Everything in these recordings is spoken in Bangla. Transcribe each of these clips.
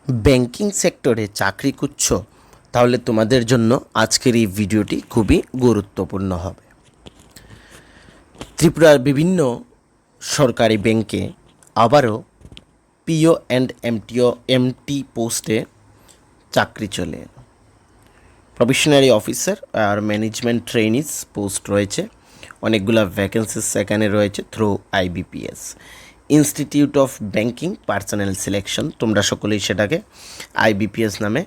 ব্যাংকিং সেক্টরে চাকরি খুঁজছো, তাহলে তোমাদের জন্য আজকের এই ভিডিওটি খুবই গুরুত্বপূর্ণ হবে। ত্রিপুরার বিভিন্ন সরকারি ব্যাংকে আবারও পিও অ্যান্ড এমটি পোস্টে চাকরি চলে এলো। প্রফেশনারি অফিসার আর ম্যানেজমেন্ট ট্রেনিস পোস্ট রয়েছে, অনেকগুলো ভ্যাকেন্সিস এখানে রয়েছে through IBPS, institute of banking personal selection. তোমরা সকলেই সেটাকে আইবিপিএস নামে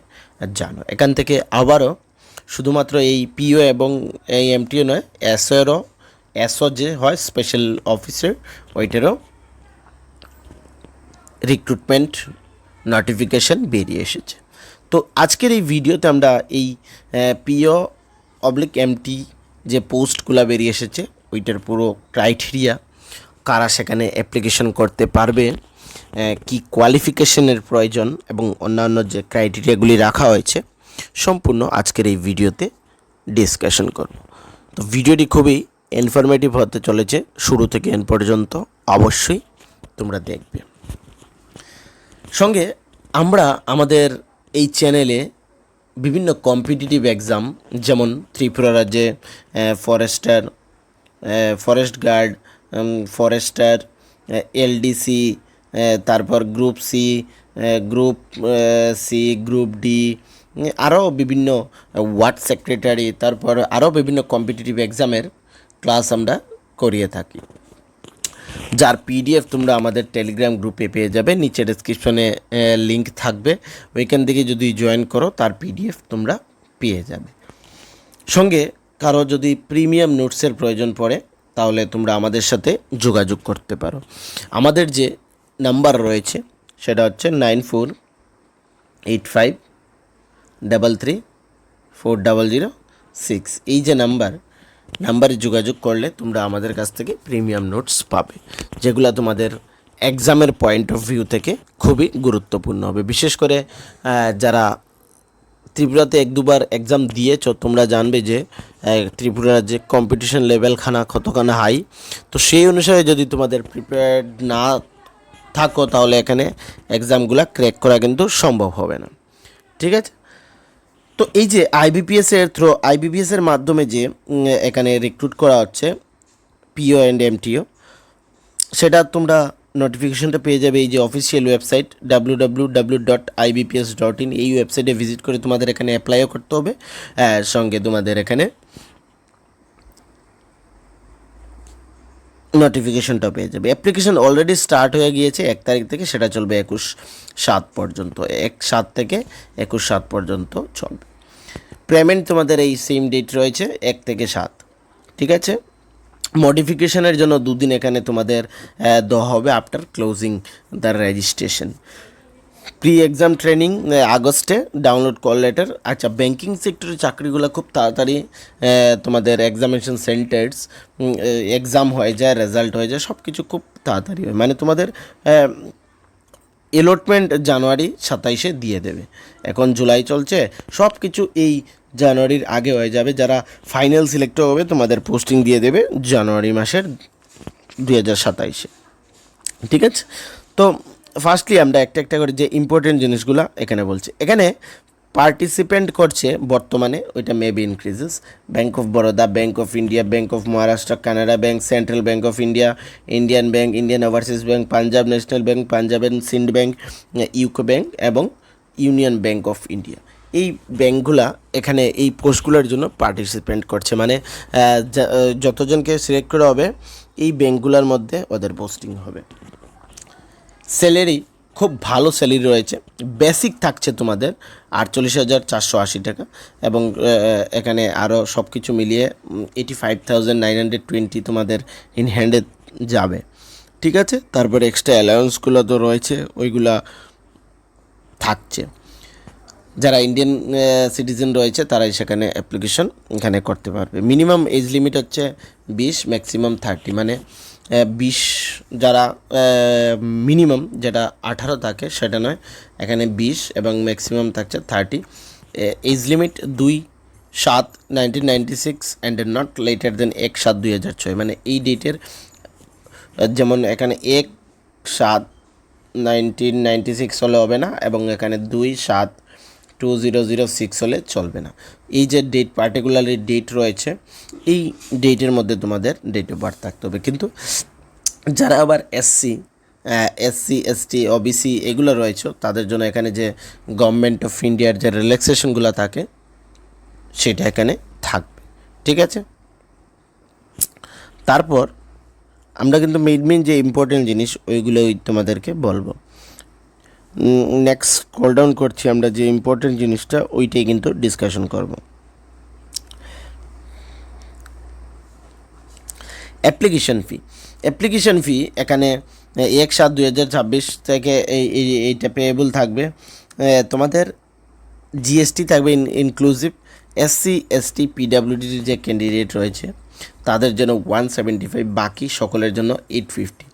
জানো। এখান থেকে আবারও শুধুমাত্র এই পিও এবং এই এমটিও নয়, এসও যে হয় স্পেশাল অফিসার, ওইটারও রিক্রুটমেন্ট নোটিফিকেশান বেরিয়ে এসেছে। তো আজকের এই ভিডিওতে আমরা এই পিও অবলিক এমটি যে পোস্টগুলো বেরিয়ে এসেছে ওইটার পুরো ক্রাইটেরিয়া, কারা সেখানে অ্যাপ্লিকেশন করতে পারবে, কি কোয়ালিফিকেশনের প্রয়োজন এবং অন্যান্য যে ক্রাইটেরিয়াগুলি রাখা হয়েছে, সম্পূর্ণ আজকের এই ভিডিওতে ডিসকাশন করব। তো ভিডিওটি খুবই ইনফরমেটিভ হতে চলেছে, শুরু থেকে এন্ড পর্যন্ত অবশ্যই তোমরা দেখবে। সঙ্গে আমরা আমাদের এই চ্যানেলে বিভিন্ন কম্পিটিটিভ এক্সাম, যেমন ত্রিপুরা রাজ্যে ফরেস্ট গার্ড, ফরেস্টার, এলডিসি, তারপর গ্রুপ সি, গ্রুপ ডি, আরও বিভিন্ন ওয়ার্ড সেক্রেটারি, তারপর আরও বিভিন্ন কম্পিটিটিভ এক্সামের ক্লাস আমরা করিয়ে থাকি, যার পিডিএফ তোমরা আমাদের টেলিগ্রাম গ্রুপে পেয়ে যাবে। নিচে ডেসক্রিপশনে লিঙ্ক থাকবে, ওইখান থেকে যদি জয়েন করো তার পিডিএফ তোমরা পেয়ে যাবে। সঙ্গে কারো যদি প্রিমিয়াম নোটসের প্রয়োজন পড়ে তাহলে তোমরা আমাদের সাথে যোগাযোগ করতে পারো। আমাদের যে নাম্বার রয়েছে সেটা হচ্ছে 9485334006। এই যে নাম্বারে যোগাযোগ করলে তোমরা আমাদের কাছ থেকে প্রিমিয়াম নোটস পাবে, যেগুলো তোমাদের এক্সামের পয়েন্ট অফ ভিউ থেকে খুবই গুরুত্বপূর্ণ হবে। বিশেষ করে যারা ত্রিপুরাতে এক দুবার এক্সাম দিয়েছ, তোমরা জানবে যে ত্রিপুরার যে কম্পিটিশন লেভেলখানা কতখানা হাই। তো সেই অনুসারে যদি তোমাদের প্রিপেয়ার্ড না থাকো তাহলে এখানে এক্সামগুলো ক্র্যাক করা কিন্তু সম্ভব হবে না। ঠিক আছে? তো এই যে আইবিপিএসের মাধ্যমে যে এখানে রিক্রুট করা হচ্ছে পিও অ্যান্ড এমটিও, সেটা তোমরা নোটিফিকেশনটা পেয়ে যাবে এই যে অফিসিয়াল ওয়েবসাইট www.ibps.in। এই ওয়েবসাইটে ভিজিট করে তোমাদের এখানে অ্যাপ্লাইও করতে হবে, সঙ্গে তোমাদের এখানে নোটিফিকেশনটা পেয়ে যাবে। অ্যাপ্লিকেশন অলরেডি স্টার্ট হয়ে গিয়েছে 1 তারিখ থেকে, সেটা চলবে 21/7 পর্যন্ত, 1/7 থেকে 21/7 পর্যন্ত চলবে। পেমেন্ট তোমাদের এই সেম ডেট রয়েছে 1 থেকে 7। ঠিক আছে? মডিফিকেশনের জন্য 2 দিন এখানে তোমাদের দেওয়া হবে after closing the registration. Pre exam training আগস্টে, ডাউনলোড কল লেটার। আচ্ছা, ব্যাংকিং সেক্টরের চাকরিগুলো খুব তাড়াতাড়ি তোমাদের এক্সামিনেশন সেন্টার্স এক্সাম হয়ে যায়, রেজাল্ট হয়ে যায়, সব কিছু খুব তাড়াতাড়ি হয়। মানে তোমাদের অ্যালটমেন্ট জানুয়ারি 27-এ দিয়ে দেবে। এখন জুলাই চলছে, সব কিছু এই জানুয়ারির আগে হয়ে যাবে। যারা ফাইনাল সিলেক্ট হবে তোমাদের পোস্টিং দিয়ে দেবে জানুয়ারি মাসের 2027-এ। ঠিক আছে? তো ফার্স্টলি আমরা একটা করে যে ইম্পর্টেন্ট জিনিসগুলো এখানে বলছি। এখানে পার্টিসিপেন্ট করছে বর্তমানে, ওইটা maybe increases, bank of Baroda, bank of India, bank of Maharashtra, Canara bank, central bank of India, Indian bank, Indian overseas bank, Punjab national bank, Punjab and Sind bank, UCO bank এবং ইউনিয়ন ব্যাঙ্ক অফ ইন্ডিয়া। এই ব্যাঙ্কগুলা এখানে এই পোস্টগুলোর জন্য পার্টিসিপেন্ট করছে। মানে যতজনকে সিলেক্ট করা হবে এই ব্যাঙ্কগুলোর মধ্যে ওদের পোস্টিং হবে। স্যালারি খুব ভালো স্যালারি রয়েছে। বেসিক থাকছে তোমাদের 48,480 টাকা এবং এখানে আরও সব কিছু মিলিয়ে 85,920 তোমাদের ইন হ্যান্ডে যাবে। ঠিক আছে? তারপরে এক্সট্রা অ্যালাউন্সগুলো তো রয়েছে, ওইগুলা থাকছে। যারা ইন্ডিয়ান সিটিজেন রয়েছে তারাই সেখানে অ্যাপ্লিকেশন এখানে করতে পারবে। মিনিমাম এজ লিমিট হচ্ছে 20, ম্যাক্সিমাম 30। মানে 20 যারা মিনিমাম যেটা 18 থাকে সেটা নয়, এখানে 20 এবং ম্যাক্সিমাম থাকছে 30। Age limit 2/7/1996 and not later than 1/7/2006। মানে এই ডেটের, যেমন এখানে 1/7 1996 হলে হবে না, এবং এখানে 2/7/2006 হলে চলবে না। এই যে ডেট, পার্টিকুলারলি ডেট রয়েছে, এই ডেটের মধ্যে তোমাদের ডেট অফ বার্থ থাকতে হবে। কিন্তু যারা আবার এসসি, এসটি, ওবিসি এগুলো রয়েছে, তাদের জন্য এখানে যে গভর্নমেন্ট অফ ইন্ডিয়ার যে রিল্যাক্সেশনগুলো থাকে সেটা এখানে থাকবে, ঠিক আছে। তারপর আমরা কিন্তু মেইন যে ইম্পর্টেন্ট জিনিস ওইগুলোই তোমাদেরকে বলবো। নেক্সট কল ডাউন করছি, আমরা যে ইম্পর্টেন্ট জিনিসটা ওইটাই কিন্তু ডিসকাশন করব। অ্যাপ্লিকেশন ফি এখানে 1/7/2026 থেকে এইটা পেয়েবল থাকবে। তোমাদের জিএসটি থাকবে ইনক্লুসিভ। এসসি, এসটি, পিডাব্লিউডির যে ক্যান্ডিডেট রয়েছে তাদের জন্য 175, বাকি সকলের জন্য 850।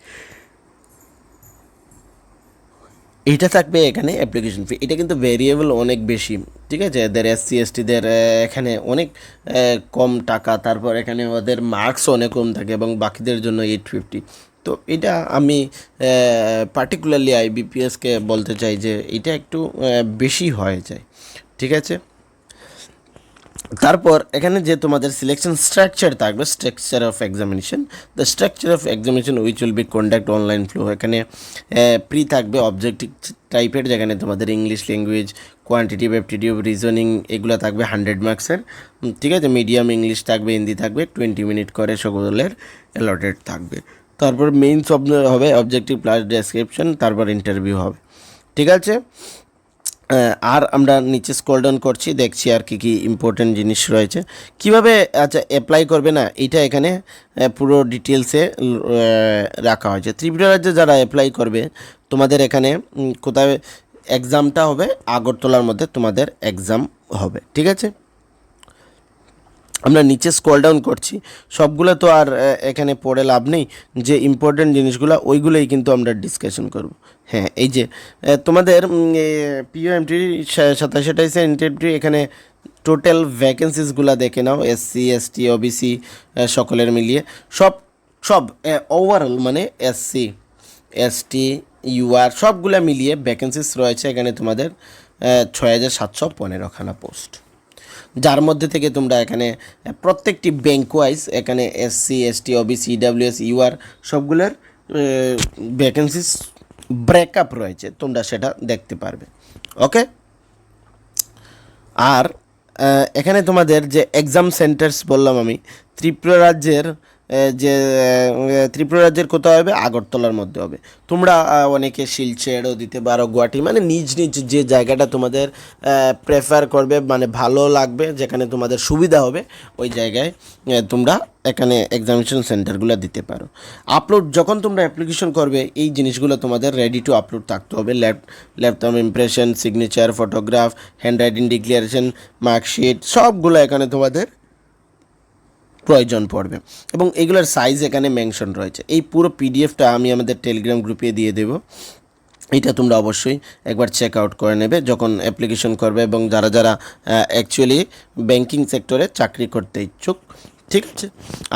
এইটা থাকবে এখানে অ্যাপ্লিকেশন ফি। এটা কিন্তু ভেরিয়েবল অনেক বেশি, ঠিক আছে। এদের এসসি এসটিদের এখানে অনেক কম টাকা, তারপর এখানে ওদের মার্কসও অনেক কম থাকে, এবং বাকিদের জন্য 850। তো এটা আমি পার্টিকুলারলি আইবিপিএসকে বলতে চাই যে এটা একটু বেশি হয়ে যায়, ঠিক আছে। তারপর এখানে যে তোমাদের সিলেকশন স্ট্রাকচার থাকবে, structure of examination, the structure of examination which will be conduct online flow. এখানে প্রি থাকবে অবজেক্টিভ টাইপের, যেখানে তোমাদের English language, quantitative, aptitude, reasoning এগুলো থাকবে 100 মার্কসের, ঠিক আছে। মিডিয়াম ইংলিশ থাকবে, হিন্দি থাকবে, 20 মিনিট করে সকলের অ্যালটেড থাকবে। তারপর মেইনস হবে অবজেক্টিভ প্লাস ডেসক্রিপশন, তারপর ইন্টারভিউ হবে, ঠিক আছে। আর আমরা নিচে স্ক্রল ডাউন করছি, দেখছি আর কি ইম্পর্টেন্ট জিনিস রয়েছে, কিভাবে আচ্ছা অ্যাপ্লাই করবে না, এটা এখানে পুরো ডিটেলসে রাখা হয়েছে। ত্রিপুরা রাজ্যে যারা অ্যাপ্লাই করবে, তোমাদের এখানে কোথায় এক্সামটা হবে, আগরতলার মধ্যে তোমাদের এক্সাম হবে, ঠিক আছে। আমরা নিচে স্ক্রল ডাউন করছি, সবগুলো তো আর এখানে পড়ে লাভ নেই, যে ইম্পর্টেন্ট জিনিসগুলো ওইগুলোই কিন্তু আমরা ডিসকাশন করব। হ্যাঁ, এই যে তোমাদের পিওএমটি 27-28 ইন্টারভিউ, এখানে টোটাল ভ্যাকেন্সিসগুলো দেখে নাও, এসসি, এসটি, ওবিসি সকলের মিলিয়ে সব ওভারঅল, মানে এসসি, এসটি, ইউআর সবগুলো মিলিয়ে ভ্যাকেন্সিস রয়েছে এখানে তোমাদের 6715খানা পোস্ট, যার মধ্যে থেকে তোমরা এখানে প্রত্যেকটি ব্যাঙ্ক ওয়াইজ এখানে SC, ST, OBC, EWS, UR সবগুলোর ভ্যাকেন্সিস ব্রেকআপ রয়েছে, তোমরা সেটা দেখতে পারবে, ওকে। আর এখানে তোমাদের যে এক্সাম সেন্টার্স বললাম আমি, ত্রিপুরা রাজ্যের কোথাও হবে, আগরতলার মধ্যে হবে। তোমরা অনেকে শিলচরও দিতে পারো, গুয়াহাটি, মানে নিজ যে জায়গাটা তোমাদের প্রেফার করবে, মানে ভালো লাগবে, যেখানে তোমাদের সুবিধা হবে, ওই জায়গায় তোমরা এখানে এক্সামিনেশন সেন্টারগুলো দিতে পারো। আপলোড যখন তোমরা অ্যাপ্লিকেশন করবে, এই জিনিসগুলো তোমাদের রেডি টু আপলোড থাকতে হবে। Laptop impression, signature, photograph, hand writing declaration, marksheet সবগুলো এখানে তোমাদের প্রয়োজন পড়বে, এবং এগুলোর সাইজ এখানে মেনশন রয়েছে। এই পুরো পিডিএফটা আমি আমাদের টেলিগ্রাম গ্রুপে দিয়ে দেব, এটা তোমরা অবশ্যই একবার চেক আউট করে নেবে যখন অ্যাপ্লিকেশন করবে, এবং যারা অ্যাকচুয়ালি ব্যাংকিং সেক্টরে চাকরি করতে ইচ্ছুক, ঠিক আছে।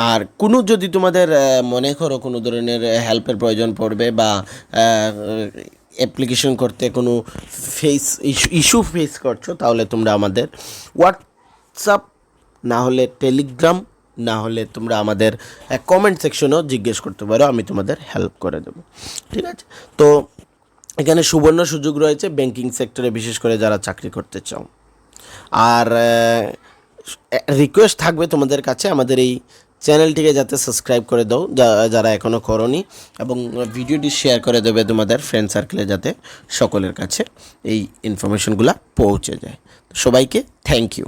আর কোনো যদি তোমাদের মনে করো কোনো ধরনের হেল্পের প্রয়োজন পড়বে, বা অ্যাপ্লিকেশন করতে কোনো ইস্যু ফেস করছো, তাহলে তোমরা আমাদের হোয়াটসঅ্যাপ না হলে টেলিগ্রাম না হলে তোমরা আমাদের কমেন্ট সেকশনেও জিজ্ঞেস করতে পারো, আমি তোমাদের হেল্প করে দেবো, ঠিক আছে। তো এখানে সুবর্ণ সুযোগ রয়েছে ব্যাংকিং সেক্টরে, বিশেষ করে যারা চাকরি করতে চাও। আর রিকোয়েস্ট থাকবে তোমাদের কাছে, আমাদের এই চ্যানেলটিকে যাতে সাবস্ক্রাইব করে দাও যারা এখনও করনি, এবং ভিডিওটি শেয়ার করে দেবে তোমাদের ফ্রেন্ড সার্কেলে, যাতে সকলের কাছে এই ইনফরমেশনগুলো পৌঁছে যায়। সবাইকে থ্যাংক ইউ।